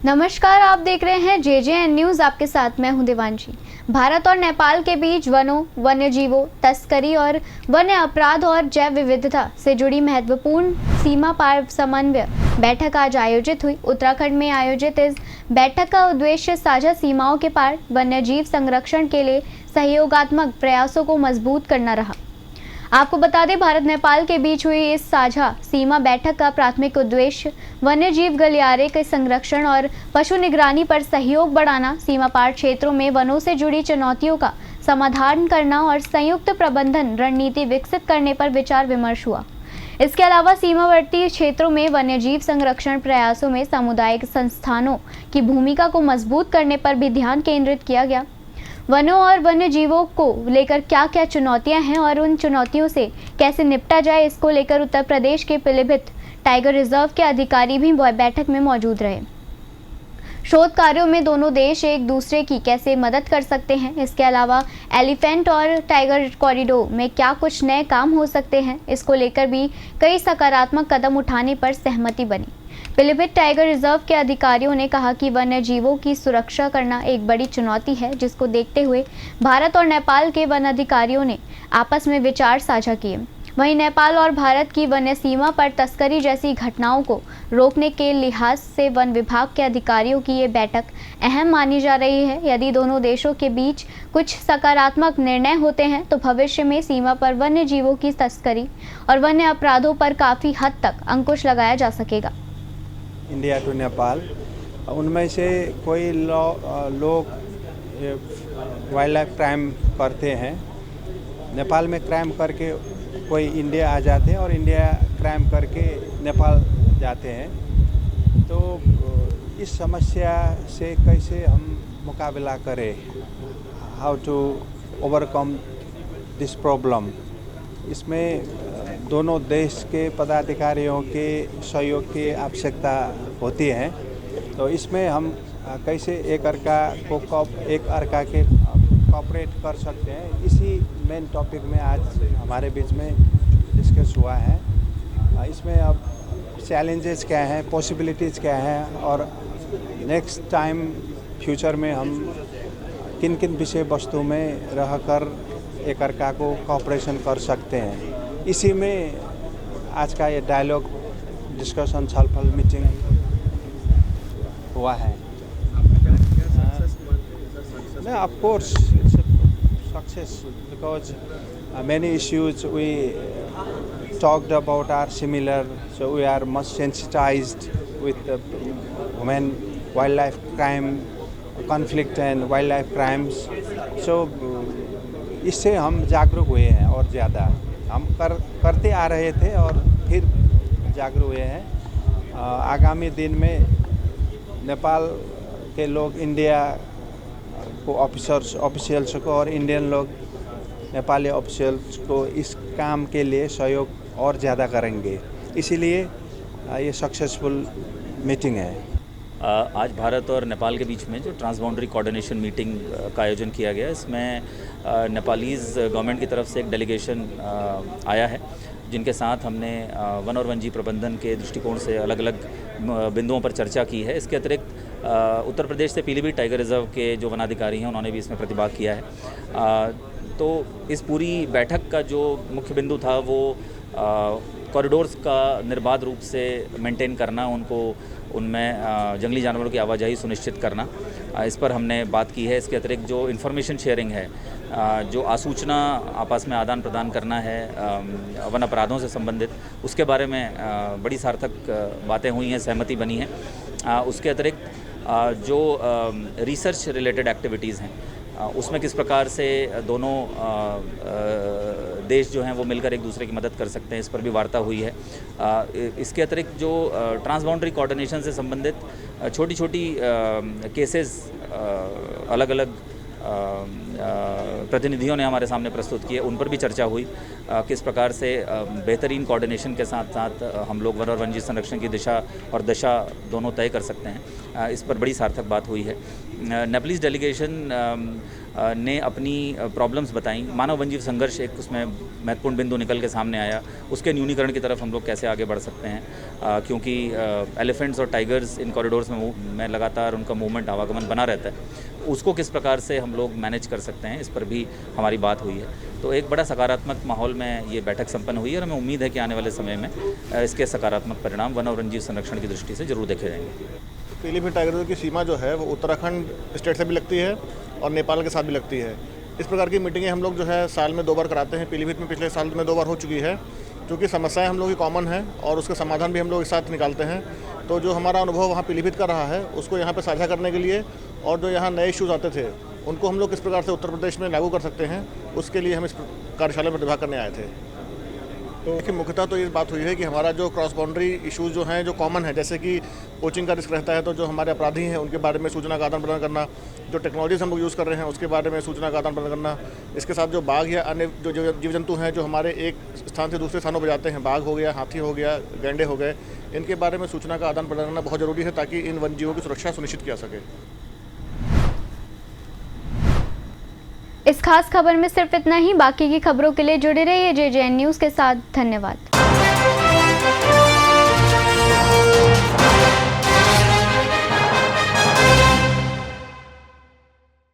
नमस्कार, आप देख रहे हैं JJN न्यूज। आपके साथ मैं हूं देवांशी। भारत और नेपाल के बीच वनों, वन्यजीवों, तस्करी और वन्य अपराध और जैव विविधता से जुड़ी महत्वपूर्ण सीमा पार समन्वय बैठक आज आयोजित हुई। उत्तराखंड में आयोजित इस बैठक का उद्देश्य साझा सीमाओं के पार वन्यजीव संरक्षण के लिए सहयोगात्मक प्रयासों को मजबूत करना रहा। आपको बता दें, भारत नेपाल के बीच हुई इस साझा सीमा बैठक का प्राथमिक उद्देश्य वन्यजीव गलियारे के संरक्षण और पशु निगरानी पर सहयोग बढ़ाना, सीमा पार क्षेत्रों में वनों से जुड़ी चुनौतियों का समाधान करना और संयुक्त प्रबंधन रणनीति विकसित करने पर विचार विमर्श हुआ। इसके अलावा सीमावर्ती क्षेत्रों में वन्यजीव संरक्षण प्रयासों में सामुदायिक संस्थानों की भूमिका को मजबूत करने पर भी ध्यान केंद्रित किया गया। वनों और वन्य जीवों को लेकर क्या क्या चुनौतियां हैं और उन चुनौतियों से कैसे निपटा जाए, इसको लेकर उत्तर प्रदेश के पीलीभीत टाइगर रिजर्व के अधिकारी भी बैठक में मौजूद रहे। शोध कार्यों में दोनों देश एक दूसरे की कैसे मदद कर सकते हैं, इसके अलावा एलिफेंट और टाइगर कॉरिडोर में क्या कुछ नए काम हो सकते हैं, इसको लेकर भी कई सकारात्मक कदम उठाने पर सहमति बनी। पीलीभीत टाइगर रिजर्व के अधिकारियों ने कहा कि वन्य जीवों की सुरक्षा करना एक बड़ी चुनौती है, जिसको देखते हुए भारत और नेपाल के वन अधिकारियों ने आपस में विचार साझा किए। वहीं नेपाल और भारत की वन्य सीमा पर तस्करी जैसी घटनाओं को रोकने के लिहाज से वन विभाग के अधिकारियों की ये बैठक अहम मानी जा रही है। यदि दोनों देशों के बीच कुछ सकारात्मक निर्णय होते हैं तो भविष्य में सीमा पर वन्य जीवों की तस्करी और वन्य अपराधों पर काफ़ी हद तक अंकुश लगाया जा सकेगा। इंडिया टू नेपाल, उनमें से कोई लोग वाइल्ड लाइफ क्राइम करते हैं, नेपाल में क्राइम करके कोई इंडिया आ जाते हैं और इंडिया क्राइम करके नेपाल जाते हैं। तो इस समस्या से कैसे हम मुकाबला करें, how to overcome this problem, इसमें दोनों देश के पदाधिकारियों के सहयोग की आवश्यकता होती है। तो इसमें हम कैसे एक अर्का के कोऑपरेट कर सकते हैं, इसी मेन टॉपिक में आज हमारे बीच में डिस्कस हुआ है। इसमें अब चैलेंजेस क्या हैं, पॉसिबिलिटीज़ क्या हैं और नेक्स्ट टाइम फ्यूचर में हम किन किन विषय वस्तु में रहकर एक अर्का को कोऑपरेशन कर सकते हैं, इसी में आज का ये डायलॉग डिस्कशन छलफल मीटिंग हुआ है। Of course, it's a success because many issues we talked about are similar. So we are much sensitized with the women, wildlife crime, conflict and wildlife crimes. So इससे हम जागरूक हुए हैं और ज़्यादा हम करते आ रहे थे और फिर जागरूक हुए हैं। आगामी दिन में नेपाल के लोग इंडिया को ऑफिशियल्स को और इंडियन लोग नेपाली ऑफिशियल्स को इस काम के लिए सहयोग और ज़्यादा करेंगे, इसीलिए ये सक्सेसफुल मीटिंग है। आज भारत और नेपाल के बीच में जो ट्रांसबाउंड्री कोऑर्डिनेशन मीटिंग का आयोजन किया गया, इसमें नेपालीज़ गवर्नमेंट की तरफ से एक डेलीगेशन आया है, जिनके साथ हमने वन और वन्यजीव प्रबंधन के दृष्टिकोण से अलग अलग बिंदुओं पर चर्चा की है। इसके अतिरिक्त उत्तर प्रदेश से पीलीभीत टाइगर रिजर्व के जो वनाधिकारी हैं, उन्होंने भी इसमें प्रतिभाग किया है। तो इस पूरी बैठक का जो मुख्य बिंदु था वो कॉरिडोर्स का निर्बाध रूप से मेंटेन करना, उनमें जंगली जानवरों की आवाजाही सुनिश्चित करना, इस पर हमने बात की है। इसके अतिरिक्त जो इन्फॉर्मेशन शेयरिंग है, जो आसूचना आपस में आदान प्रदान करना है वन अपराधों से संबंधित, उसके बारे में बड़ी सार्थक बातें हुई हैं, सहमति बनी है। उसके अतिरिक्त जो रिसर्च रिलेटेड एक्टिविटीज़ हैं, उसमें किस प्रकार से दोनों देश जो हैं वो मिलकर एक दूसरे की मदद कर सकते हैं, इस पर भी वार्ता हुई है। इसके अतिरिक्त जो ट्रांसबाउंड्री कोऑर्डिनेशन से संबंधित छोटी छोटी केसेस अलग अलग प्रतिनिधियों ने हमारे सामने प्रस्तुत किए, उन पर भी चर्चा हुई। किस प्रकार से बेहतरीन कोऑर्डिनेशन के साथ साथ हम लोग वन और वन्यजीव संरक्षण की दिशा और दशा दोनों तय कर सकते हैं, इस पर बड़ी सार्थक बात हुई है। नेपालीज डेलीगेशन ने अपनी प्रॉब्लम्स बताई। मानव वन्यजीव संघर्ष एक उसमें महत्वपूर्ण बिंदु निकल के सामने आया। उसके न्यूनीकरण की तरफ हम लोग कैसे आगे बढ़ सकते हैं, क्योंकि एलिफेंट्स और टाइगर्स इन कॉरिडोर्स में लगातार उनका मूवमेंट आवागमन बना रहता है, उसको किस प्रकार से हम लोग मैनेज कर सकते हैं, इस पर भी हमारी बात हुई है। तो एक बड़ा सकारात्मक माहौल में ये बैठक संपन्न हुई है और हमें उम्मीद है कि आने वाले समय में इसके सकारात्मक परिणाम वन और वन्यजीव संरक्षण की दृष्टि से जरूर देखे जाएंगे। पीलीभीत टाइगर रिजर्व की सीमा जो है वो उत्तराखंड स्टेट से भी लगती है और नेपाल के साथ भी लगती है। इस प्रकार की मीटिंगें हम लोग जो है साल में 2 बार कराते हैं। पीलीभीत में पिछले साल में 2 बार हो चुकी है, क्योंकि समस्याएं हम लोग की कॉमन है और उसका समाधान भी हम लोग एक साथ निकालते हैं। तो जो हमारा अनुभव वहाँ पीलीभीत का रहा है उसको यहाँ पे साझा करने के लिए, और जो यहाँ नए इश्यूज आते थे उनको हम लोग किस प्रकार से उत्तर प्रदेश में लागू कर सकते हैं, उसके लिए हम इस कार्यशाला में प्रतिभाग करने आए थे। तो मुख्यतः तो ये बात हुई है कि हमारा जो क्रॉस बाउंड्री इश्यूज जो हैं जो कॉमन है, जैसे कि पोचिंग का रिस्क रहता है, तो जो हमारे अपराधी हैं उनके बारे में सूचना का आदान प्रदान करना, जो टेक्नोलॉजीज हम लोग यूज़ कर रहे हैं उसके बारे में सूचना का आदान प्रदान करना, इसके साथ जो बाघ या अन्य जो जीव जंतु हैं जो हमारे एक स्थान से दूसरे स्थानों पर जाते हैं, बाघ हो गया, हाथी हो गया, गैंडे हो गए, इनके बारे में सूचना का आदान प्रदान करना बहुत ज़रूरी है ताकि इन वन्यजीवों की सुरक्षा सुनिश्चित किया सके। इस खास खबर में सिर्फ इतना ही। बाकी की खबरों के लिए जुड़े रहिए JJN न्यूज़ के साथ। धन्यवाद।